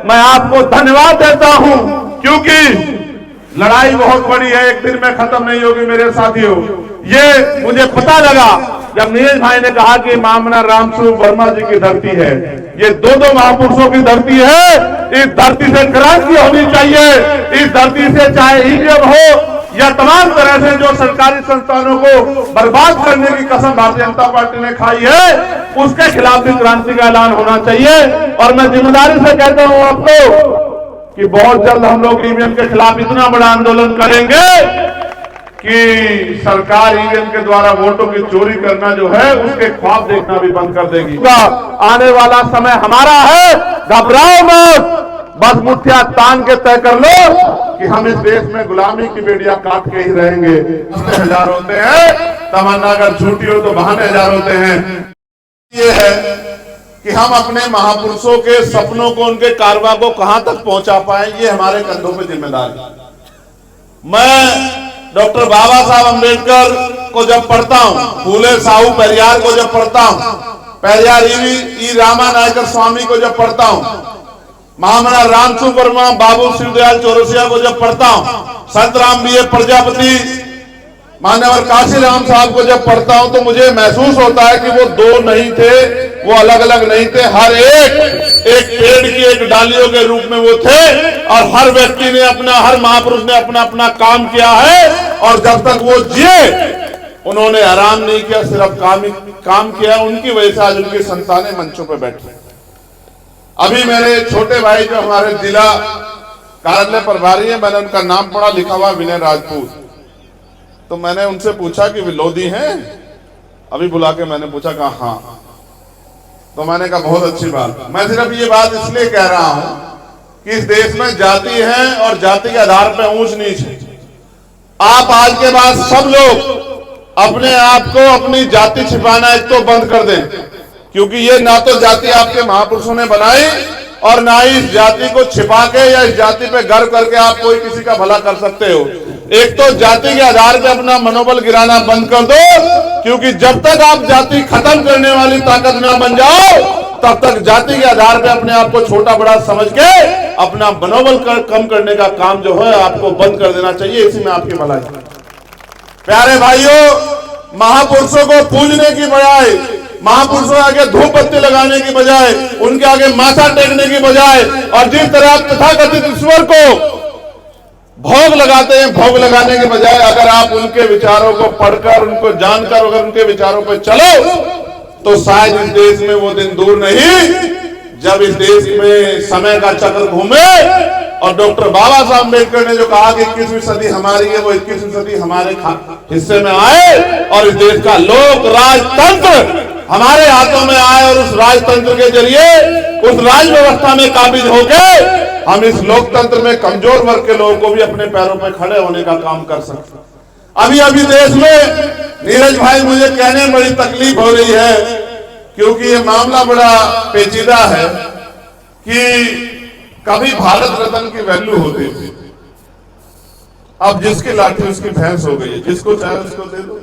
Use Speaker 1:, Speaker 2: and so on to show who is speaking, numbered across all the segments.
Speaker 1: मैं आपको धन्यवाद देता हूं, क्योंकि लड़ाई बहुत बड़ी है, एक दिन में खत्म नहीं होगी मेरे साथियों। ये मुझे पता लगा जब नीरज भाई ने कहा कि मामना रामस्वरूप वर्मा जी की धरती है। ये दो महापुरुषों की धरती है। इस धरती से क्रांति होनी चाहिए। इस धरती से चाहे ईवीएम हो या तमाम तरह से जो सरकारी संस्थानों को बर्बाद करने की कसम भारतीय जनता पार्टी ने खाई है, उसके खिलाफ भी क्रांति का ऐलान होना चाहिए। और मैं जिम्मेदारी से कहता हूं आपको कि बहुत जल्द हम लोग ईवीएम के खिलाफ इतना बड़ा आंदोलन करेंगे कि सरकार ईवीएम के द्वारा वोटों की चोरी करना जो है उसके ख्वाब देखना भी बंद कर देगी। आने वाला समय हमारा है, घबराओ मत, बस मुठ्ठियां तान के तय कर लो कि हम इस देश में गुलामी की बेड़ियां काट के ही रहेंगे। हजार होते हैं, तमन्ना अगर झूठी हो तो बहाने हजार होते हैं। ये है कि हम अपने महापुरुषों के सपनों को, उनके कारवां को कहां तक पहुंचा पाए, ये हमारे कंधों पे जिम्मेदारी है। मैं डॉक्टर बाबा साहब अम्बेडकर को जब पढ़ता हूं, फूले साहू पेरियार को जब पढ़ता हूं, पेरियार ई रामा नायकर स्वामी को जब पढ़ता हूं, महामना रामस्वरूप वर्मा, बाबू शिवदयाल चौरसिया को जब पढ़ता हूं, संत राम बी प्रजापति, मान्यवर काशी राम साहब को जब पढ़ता हूं, तो मुझे महसूस होता है कि वो दो नहीं थे, वो अलग अलग नहीं थे। हर एक पेड़ की एक डालियों के रूप में वो थे। और हर व्यक्ति ने हर महापुरुष ने अपना अपना काम किया है। और जब तक वो जिए उन्होंने आराम नहीं किया, सिर्फ काम किया। उनकी वजह से आज उनकी संतानें मंचों पर बैठी। अभी मेरे छोटे भाई जो हमारे जिला कार्यालय प्रभारी है, मैंने उनका नाम पढ़ा, लिखा हुआ विनय राजपूत। तो मैंने उनसे पूछा कि विलोदी हैं? अभी बुला के मैंने पूछा, कहा हाँ। तो मैंने कहा बहुत अच्छी बात। मैं सिर्फ ये बात इसलिए कह रहा हूं कि इस देश में जाति है और जाति के आधार पर ऊंच नीच है। आप आज के बाद सब लोग अपने आप को, अपनी जाति छिपाना एक तो बंद कर दें, क्योंकि ये ना तो जाति आपके महापुरुषों ने बनाई और ना ही इस जाति को छिपा के या इस जाति पे गर्व करके आप कोई किसी का भला कर सकते हो। एक तो जाति के आधार पे अपना मनोबल गिराना बंद कर दो, क्योंकि जब तक आप जाति खत्म करने वाली ताकत ना बन जाओ, तब तक जाति के आधार पे अपने आप को छोटा बड़ा समझ के अपना मनोबल कम करने का काम जो है आपको बंद कर देना चाहिए। इसी में आपकी भलाई। प्यारे भाइयों, महापुरुषों को पूजने की बजाय, महापुरुषों आगे धूप बत्ती लगाने की बजाय, उनके आगे माथा टेकने की बजाय, और जिस तरह आप तथाकथित ईश्वर को भोग लगाते हैं, भोग लगाने के बजाय अगर आप उनके विचारों को पढ़कर, उनको जानकर अगर उनके विचारों पर चलो, तो शायद इस देश में वो दिन दूर नहीं जब इस देश में समय का चक्र घूमे और डॉक्टर बाबा साहब अम्बेडकर ने जो कहा कि 21वीं सदी हमारी है, वो 21वीं सदी हमारे हिस्से में आए और इस देश का लोक राजतंत्र हमारे हाथों में आए और उस राजतंत्र के जरिए उस राज व्यवस्था में काबिज होके हम इस लोकतंत्र में कमजोर वर्ग के लोगों को भी अपने पैरों पर खड़े होने का काम कर सकते। अभी देश में नीरज भाई मुझे कहने में बड़ी तकलीफ हो रही है, क्योंकि ये मामला बड़ा पेचीदा है कि कभी भारत रत्न की वैल्यू होती थी, अब जिसकी लाठी उसकी भैंस हो गई है, जिसको चाहे उसको दे दो।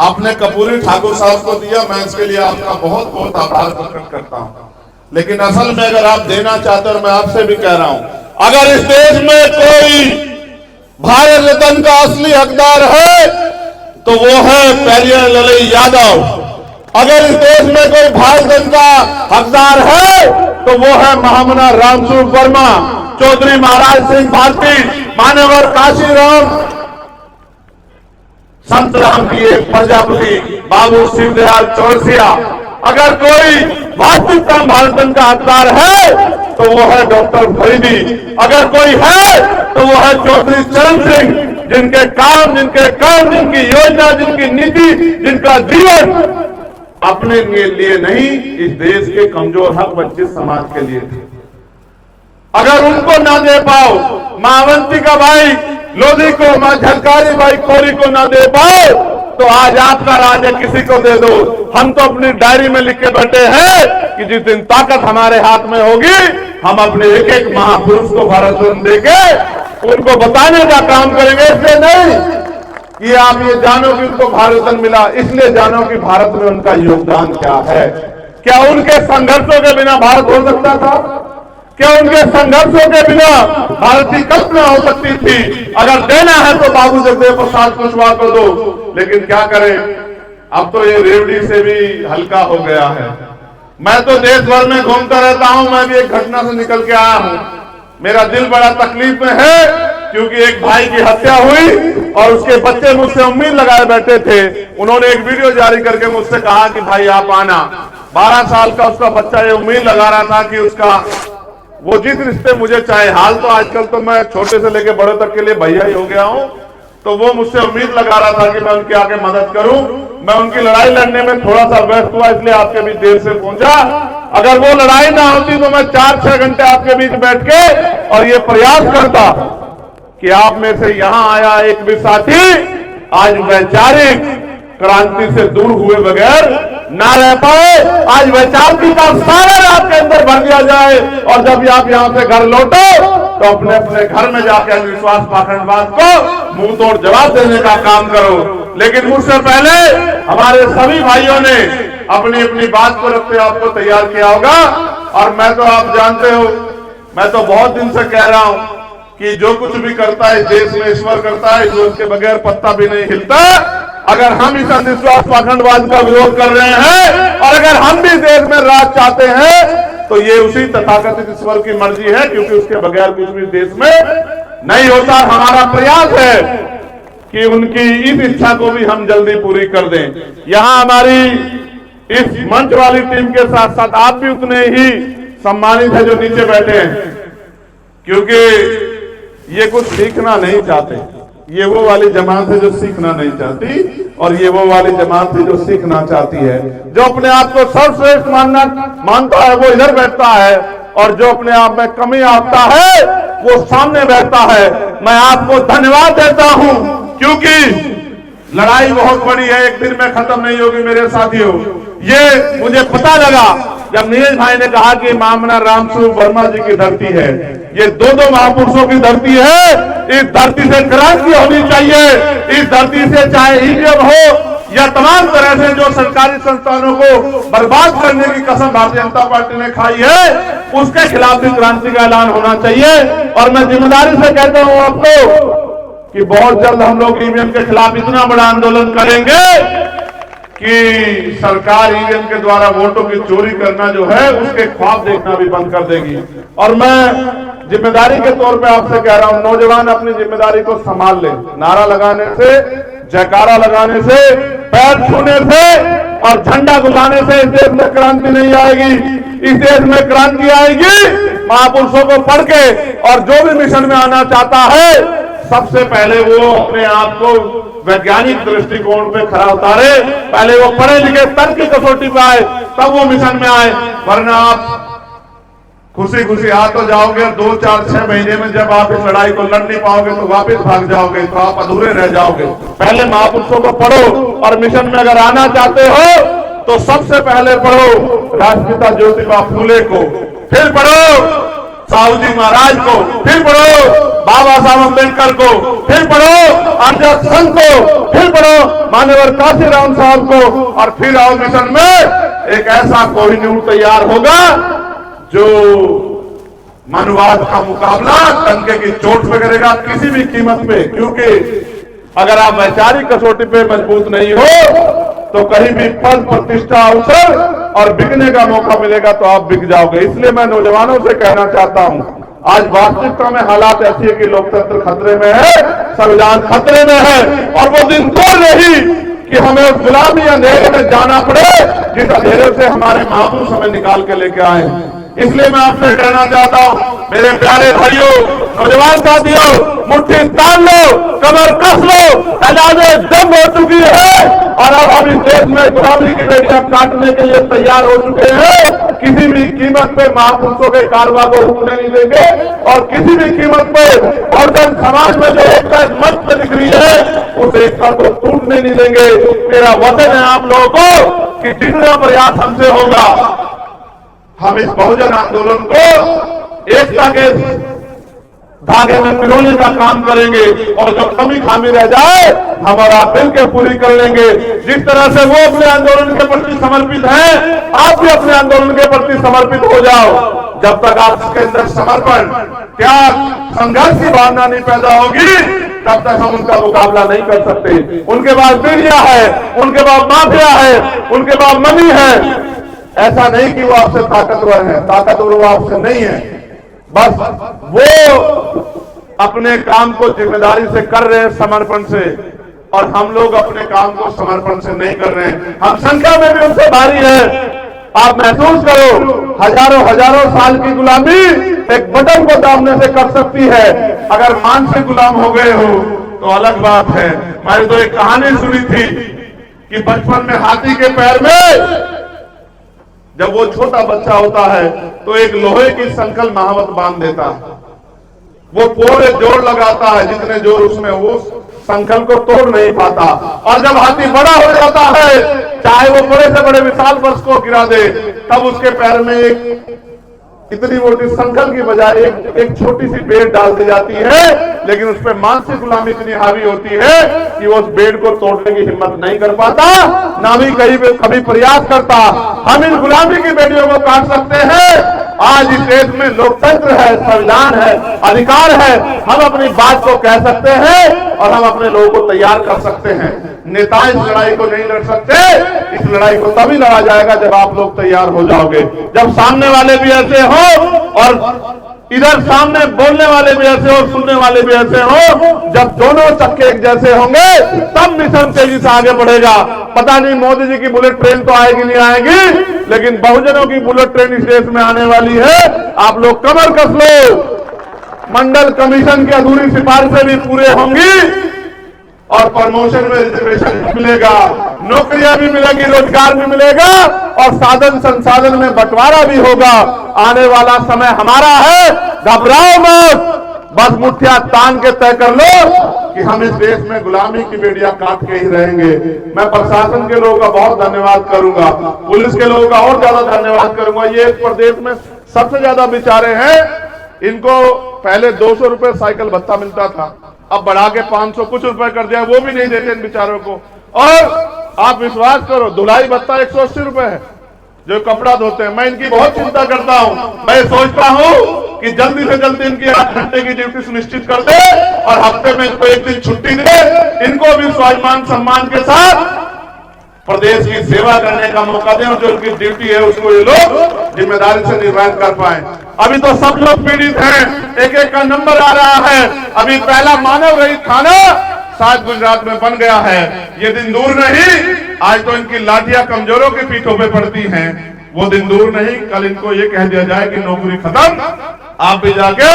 Speaker 1: आपने कपूरी ठाकुर साहब को दिया, मैं इसके लिए आपका बहुत बहुत आभार प्रकट करता हूं। लेकिन असल में अगर आप देना चाहते हो, और मैं आपसे भी कह रहा हूं, अगर इस देश में कोई भारत रत्न का असली हकदार है तो वो है पेरियार ललई यादव। अगर इस देश में कोई भारत रत्न का हकदार है तो वो है महामना रामस्वरूप वर्मा, चौधरी महाराज सिंह भारती, मान्यवर काशी राम, संत राम बी प्रजापति, बाबू शिवदयाल चौरसिया। अगर कोई वास्तविकता भारत रत्न का हकदार है तो वो है डॉक्टर फरीदी। अगर कोई है तो वो है चौधरी चरण सिंह, जिनके काम, जिनके कर्म, जिनकी योजना, जिनकी नीति, जिनका जीवन अपने लिए नहीं, इस देश के कमजोर हक वंचित समाज के लिए थे। अगर उनको ना दे पाओ, मां अवंतिका बाई लोधी को, मां झलकारी बाई कोरी को ना दे पाओ, तो आज आपका राज है, किसी को दे दो। हम तो अपनी डायरी में लिख के बैठे हैं कि जिस दिन ताकत हमारे हाथ में होगी, हम अपने एक एक महापुरुष को भारत रत्न देके उनको बताने का काम करेंगे। इसलिए नहीं कि आप ये जानो कि उनको भारत रत्न मिला, इसलिए जानो कि भारत में उनका योगदान क्या है। क्या उनके संघर्षों के बिना भारत हो सकता था? क्या उनके संघर्षों के बिना भारत की कल्पना हो सकती थी? अगर देना है तो बाबू जगदेव प्रसाद कुशवाहा को दो, लेकिन क्या करें, अब तो ये रेवड़ी से भी हल्का हो गया है। मैं तो देश भर में घूमता रहता हूं, मैं भी एक घटना से निकल के आया हूं। मेरा दिल बड़ा तकलीफ में है, क्योंकि एक भाई की हत्या हुई और उसके बच्चे मुझसे उम्मीद लगाए बैठे थे। उन्होंने एक वीडियो जारी करके मुझसे कहा कि भाई आप आना। 12 साल का उसका बच्चा ये उम्मीद लगा रहा था कि उसका वो जिस रिश्ते मुझे चाहे, हाल तो आजकल तो मैं छोटे से लेके बड़े तक के लिए भैया ही हो गया हूं, तो वो मुझसे उम्मीद लगा रहा था कि मैं उनकी आके मदद करूं। मैं उनकी लड़ाई लड़ने में थोड़ा सा व्यस्त हुआ, इसलिए आपके बीच देर से पहुंचा। अगर वो लड़ाई ना होती तो मैं 4-6 घंटे आपके बीच बैठ के और ये प्रयास करता कि आप में से यहां आया एक भी साथी आज वैचारिक क्रांति से दूर हुए बगैर ना रह पाए। आज वैचारिकी का सारा आपके अंदर भर दिया जाए और जब आप यहां से घर लौटो तो अपने अपने घर में जाकर अंधविश्वास पाखंडवाद को मुंह तोड़ जवाब देने का काम करो। लेकिन मुझसे पहले हमारे सभी भाइयों ने अपनी अपनी बात को रखते आपको तैयार किया होगा। और मैं तो आप जानते हो, मैं तो बहुत दिन से कह रहा हूं कि जो कुछ भी करता है इस देश में ईश्वर करता है, जो उसके बगैर पत्ता भी नहीं हिलता। अगर हम इस अंधविश्वास पाखंडवाद का विरोध कर रहे हैं और अगर हम भी देश में राज चाहते हैं तो ये उसी तथाकथित ईश्वर की मर्जी है, क्योंकि उसके बगैर कुछ भी देश में नहीं होता। हमारा प्रयास है कि उनकी इस इच्छा को भी हम जल्दी पूरी कर दें। यहां हमारी इस मंच वाली टीम के साथ साथ आप भी उतने ही सम्मानित है जो नीचे बैठे हैं, क्योंकि ये कुछ सीखना नहीं चाहते। ये वो वाली जमात है जो सीखना नहीं चाहती और ये वो वाली जमात है जो सीखना चाहती है। जो अपने आप को सर्वश्रेष्ठ मानता है वो इधर बैठता है और जो अपने आप में कमी आता है वो सामने बैठता है। मैं आपको धन्यवाद देता हूं, क्योंकि लड़ाई बहुत बड़ी है, एक दिन में खत्म नहीं होगी मेरे साथियों। ये मुझे पता लगा जब नीरज भाई ने कहा कि मामना रामस्वरूप वर्मा जी की धरती है। ये दो महापुरुषों की धरती है। इस धरती से क्रांति होनी चाहिए। इस धरती से चाहे ईवीएम हो या तमाम तरह से जो सरकारी संस्थानों को बर्बाद करने की कसम भारतीय जनता पार्टी ने खाई है, उसके खिलाफ भी क्रांति का ऐलान होना चाहिए। और मैं जिम्मेदारी से कहता हूं आपको कि बहुत जल्द हम लोग ईवीएम के खिलाफ इतना बड़ा आंदोलन करेंगे कि सरकार ईवीएम के द्वारा वोटों की चोरी करना जो है उसके ख्वाब देखना भी बंद कर देगी। और मैं जिम्मेदारी के तौर पे आपसे कह रहा हूं, नौजवान अपनी जिम्मेदारी को संभाल ले। नारा लगाने से, जयकारा लगाने से, पैर छूने से और झंडा गुलाने से इस देश में क्रांति नहीं आएगी। इस देश में क्रांति आएगी महापुरुषों को पढ़ के। और जो भी मिशन में आना चाहता है सबसे पहले वो अपने आप को वैज्ञानिक दृष्टिकोण पे खरा उतारे। पहले वो पढ़े लिखे तर्क की कसौटी पे आए, तब वो मिशन में आए। वरना आप खुशी खुशी आ तो जाओगे, 2, 4, 6 महीने में जब आप इस लड़ाई को लड़ नहीं पाओगे तो वापस भाग जाओगे, तो आप अधूरे रह जाओगे। पहले महापुरुषों को पढ़ो और मिशन में अगर आना चाहते हो तो सबसे पहले पढ़ो राष्ट्रपिता ज्योतिबा फूले को, फिर पढ़ो साहू जी महाराज को, फिर पढ़ो बाबा साहब अम्बेडकर को, फिर पढ़ो आजाद संघ को, फिर पढ़ो मान्यवर काशीराम साहब को, और फिर आओ मिशन में। एक ऐसा कोहिनूर तैयार होगा जो मनुवाद का मुकाबला टंके की चोट पे करेगा किसी भी कीमत पे। क्योंकि अगर आप वैचारिक कसौटी पे मजबूत नहीं हो तो कहीं भी पद, प्रतिष्ठा, अवसर और बिकने का मौका मिलेगा तो आप बिक जाओगे। इसलिए मैं नौजवानों से कहना चाहता हूं, आज वास्तविकता में हालात ऐसी है कि लोकतंत्र खतरे में है, संविधान खतरे में है। और वो दिन दूर नहीं कि हमें उस गुलामी अंधेरे में जाना पड़े जिस अंधेरे से हमारे महापुरुष हमें निकाल के लेके आए। इसलिए मैं आपसे कहना चाहता हूं, मेरे प्यारे भाइयों, नौजवान साथियों, मुट्ठी तान लो, कमर कस लो, आजादी दम हो चुकी है और अब हम इस देश में गुलामी की बेड़ियां काटने के लिए तैयार हो चुके हैं। किसी भी कीमत पे महापुरुषों के कारवा को रुकने नहीं देंगे और किसी भी कीमत पे बहुजन समाज में जो एकता मंच पे दिख रही है उस एकता को टूटने नहीं देंगे। मेरा वचन है आप लोगों को कि जितना प्रयास हमसे होगा हम इस बहुजन आंदोलन को एकता के धागे में पिरोने का काम करेंगे और जब कमी खामी रह जाए हमारा दिल के पूरी कर लेंगे। जिस तरह से वो अपने आंदोलन के प्रति समर्पित हैं, आप भी अपने आंदोलन के प्रति समर्पित हो जाओ। जब तक आपके अंदर समर्पण, त्याग, संघर्ष की भावना नहीं पैदा होगी, तब तक हम उनका मुकाबला नहीं कर सकते। उनके पास मीडिया है, उनके पास माफिया है, उनके पास मनी है। ऐसा नहीं कि वो आपसे ताकतवर है, ताकतवर वो आपसे नहीं है, बस वो अपने काम को जिम्मेदारी से कर रहे हैं, समर्पण से, और हम लोग अपने काम को समर्पण से नहीं कर रहे हैं। हम संख्या में भी उनसे भारी है। आप महसूस करो, हजारों साल की गुलामी एक बटन को दाबने से कर सकती है। अगर मानसिक गुलाम हो गए हो तो अलग बात है। मैंने तो एक कहानी सुनी थी कि बचपन में हाथी के पैर में जब वो छोटा बच्चा होता है तो एक लोहे की संकल महावत बांध देता है। वो पूरे जोर लगाता है, जितने जोर उसमें, वो संकल को तोड़ नहीं पाता। और जब हाथी बड़ा हो जाता है, चाहे वो बड़े से बड़े विशाल वृक्ष को गिरा दे, तब उसके पैर में एक इतनी मोटी संकल की बजाय एक छोटी सी बेड़ डाल दी जाती है। लेकिन उस पर मानसिक गुलामी इतनी हावी होती है कि वो उस बेड़ को तोड़ने की हिम्मत नहीं कर पाता, ना भी कभी प्रयास करता। हम इन गुलामी की बेड़ियों को काट सकते हैं। आज इस देश में लोकतंत्र है, संविधान है, अधिकार है। हम अपनी बात को कह सकते हैं और हम अपने लोगों को तैयार कर सकते हैं। नेता इस लड़ाई को नहीं लड़ सकते। इस लड़ाई को तभी लड़ा जाएगा जब आप लोग तैयार हो जाओगे, जब सामने वाले भी ऐसे हो और इधर सामने बोलने वाले भी ऐसे हो, सुनने वाले भी ऐसे हो। जब दोनों चक्के एक जैसे होंगे तब मिशन तेजी से आगे बढ़ेगा। पता नहीं मोदी जी की बुलेट ट्रेन तो आएगी नहीं आएगी, लेकिन बहुजनों की बुलेट ट्रेन इस देश में आने वाली है। आप लोग कमर कस लो। मंडल कमीशन की अधूरी सिफारिशें भी पूरे होंगी और प्रमोशन में रिजर्वेशन मिलेगा, नौकरियां भी मिलेगी, रोजगार भी मिलेगा और साधन संसाधन में बंटवारा भी होगा। आने वाला समय हमारा है, घबराओ मत, बस मुठ्ठियां तान के तय कर लो कि हम इस देश में गुलामी की बेड़ियां काट के ही रहेंगे। मैं प्रशासन के लोगों का बहुत धन्यवाद करूंगा, पुलिस के लोगों का और ज्यादा धन्यवाद करूंगा। ये इस प्रदेश में सबसे ज्यादा बेचारे हैं। इनको पहले 200 रुपए साइकिल भत्ता मिलता था, अब बढ़ा के 500 कुछ रुपए कर दिया, वो भी नहीं देते इन बेचारों को। और आप विश्वास करो, धुलाई भत्ता 180 रुपए है जो कपड़ा धोते हैं। मैं इनकी बहुत चिंता करता हूं। मैं सोचता हूं कि जल्दी से जल्दी इनकी 8 घंटे की ड्यूटी सुनिश्चित कर दे और हफ्ते में इनको एक दिन छुट्टी दे। इनको भी स्वाभिमान सम्मान के साथ प्रदेश की सेवा करने का मौका दें और जो उनकी ड्यूटी है उसको ये लोग जिम्मेदारी से निर्वहन कर पाए। अभी तो सब लोग पीड़ित हैं, एक एक का नंबर आ रहा है। अभी पहला मानव रहित थाना शायद गुजरात में बन गया है। ये दिन दूर नहीं, आज तो इनकी लाठियां कमजोरों के पीठों पे पड़ती हैं। वो दिन दूर नहीं, कल इनको ये कह दिया जाए कि नौकरी खत्म, आप भी जाके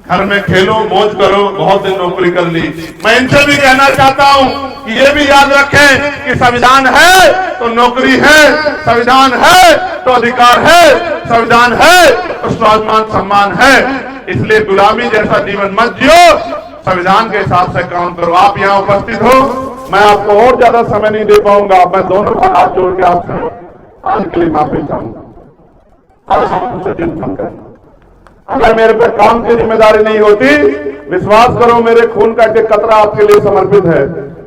Speaker 1: घर में खेलो, मौज करो, बहुत दिन नौकरी कर ली। मैं इनसे भी कहना चाहता हूं कि ये भी याद रखें कि संविधान है तो नौकरी है, संविधान है तो अधिकार है, संविधान है तो स्वाभिमान सम्मान है। इसलिए गुलामी जैसा जीवन मत जियो, संविधान के हिसाब से काम करो। आप यहाँ उपस्थित हो, मैं आपको और ज्यादा समय नहीं दे पाऊंगा। मैं दोनों का हाथ जोड़ के आपसे आज के लिए माफी चाहूंगा। अगर मेरे पे काम की जिम्मेदारी नहीं होती, विश्वास करो मेरे खून का एक कतरा आपके लिए समर्पित है।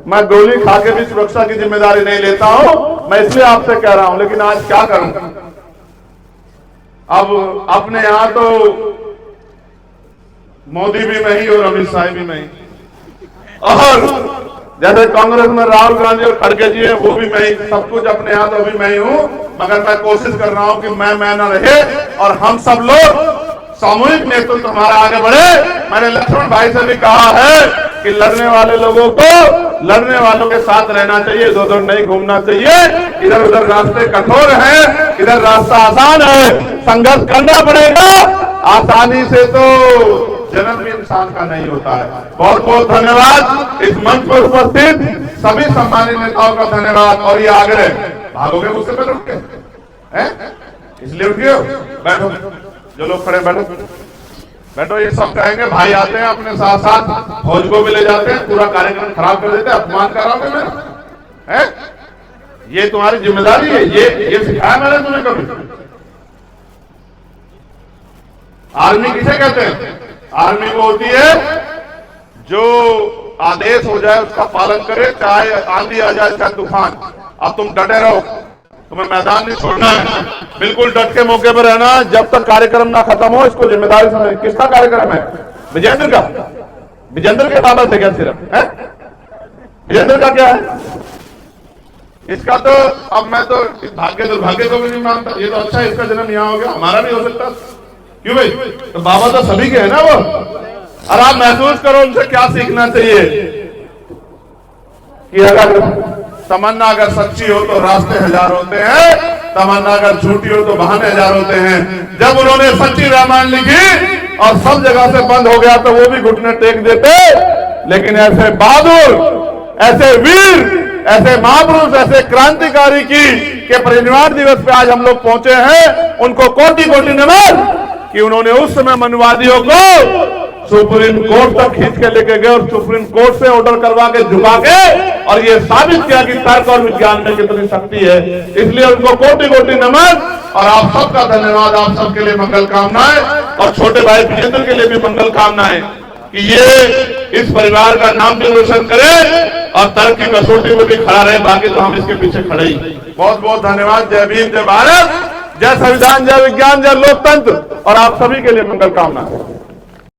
Speaker 1: मैं गोली खा के भी सुरक्षा की जिम्मेदारी नहीं लेता हूं, मैं इसलिए आपसे कह रहा हूं। लेकिन आज क्या करूं, अब अपने यहां तो मोदी भी नहीं और अमित शाह भी नहीं, और जैसे कांग्रेस में राहुल गांधी और खड़गे जी है वो भी मैं ही, सब कुछ अपने यहां तो भी मैं ही हूं। मगर मैं कोशिश कर रहा हूं कि मैं न रहे और हम सब लोग सामूहिक नेतृत्व हमारा आगे बढ़े। मैंने लक्ष्मण भाई से भी कहा है कि लड़ने वाले लोगों को लड़ने वालों के साथ रहना चाहिए, इधर उधर नहीं घूमना चाहिए। इधर उधर रास्ते कठोर हैं, इधर रास्ता आसान है, संघर्ष करना पड़ेगा। आसानी से तो जन्म भी इंसान का नहीं होता है। बहुत बहुत धन्यवाद। इस मंच पर उपस्थित सभी सम्मानित नेताओं का धन्यवाद। और ये आग्रह, भागोगे मुझसे पे उठ के, इसलिए उठिए, बैठो, जो लोग खड़े बैठो बैठो। ये सब कहेंगे भाई आते हैं अपने साथ साथ, फौज को भी ले जाते हैं, पूरा कार्यक्रम खराब कर देते हैं, अपमान कराओगे मेरा है? ये तुम्हारी जिम्मेदारी है। ये सिखाया मैंने तुम्हें कभी? आर्मी किसे कहते हैं? आर्मी वो होती है जो आदेश हो जाए उसका पालन करे, चाहे आंधी आ जाए चाहे तूफान। अब तुम डटे रहो, तुम्हें मैदान नहीं छोड़ना है, बिल्कुल डट के मौके पर रहना, जब तक कार्यक्रम ना खत्म हो इसको जिम्मेदारी समझ। किसका कार्यक्रम है? विजेंद्र का। विजेंद्र के बाबत है क्या सिर्फ है? विजेंद्र का क्या है? इसका तो अब मैं तो भाग्य दुर्भाग्य को भी नहीं मानता। ये तो अच्छा है, इसका जन्म यहाँ हो गया, हमारा नहीं हो सकता। क्यों भाई? तो बाबा तो सभी के है ना वो। और आप महसूस करो उनसे क्या सीखना चाहिए कि अगर तमन्ना अगर सच्ची हो तो रास्ते हजार होते हैं, तमन्ना अगर झूठी हो तो बहाने हजार होते हैं। जब उन्होंने सच्ची रामायण लिखी और सब जगह से बंद हो गया तो वो भी घुटने टेक देते, लेकिन ऐसे बहादुर, ऐसे वीर, ऐसे महापुरुष, ऐसे क्रांतिकारी की के परिनिर्वाण दिवस पे आज हम लोग पहुंचे हैं, उनको कोटि कोटि नमन कि उन्होंने उस समय मनुवादियों को सुप्रीम कोर्ट तक खींच के लेके गए और सुप्रीम कोर्ट से ऑर्डर करवा के झुका के और ये साबित किया कि तर्क और विज्ञान में कितनी शक्ति है। इसलिए उनको कोटि कोटि नमन और आप सबका धन्यवाद। आप सबके लिए मंगल कामनाएं और छोटे भाई विजेंद्र के लिए भी मंगल कामनाएं कि ये इस परिवार का नाम भी रोशन करे और तर्क की कसौटी में भी खड़ा रहे। बाकी तो हम इसके पीछे खड़े ही। बहुत बहुत धन्यवाद। जय भीम, जय भारत, जय संविधान, जय विज्ञान, जय लोकतंत्र और आप सभी के लिए मंगल कामना।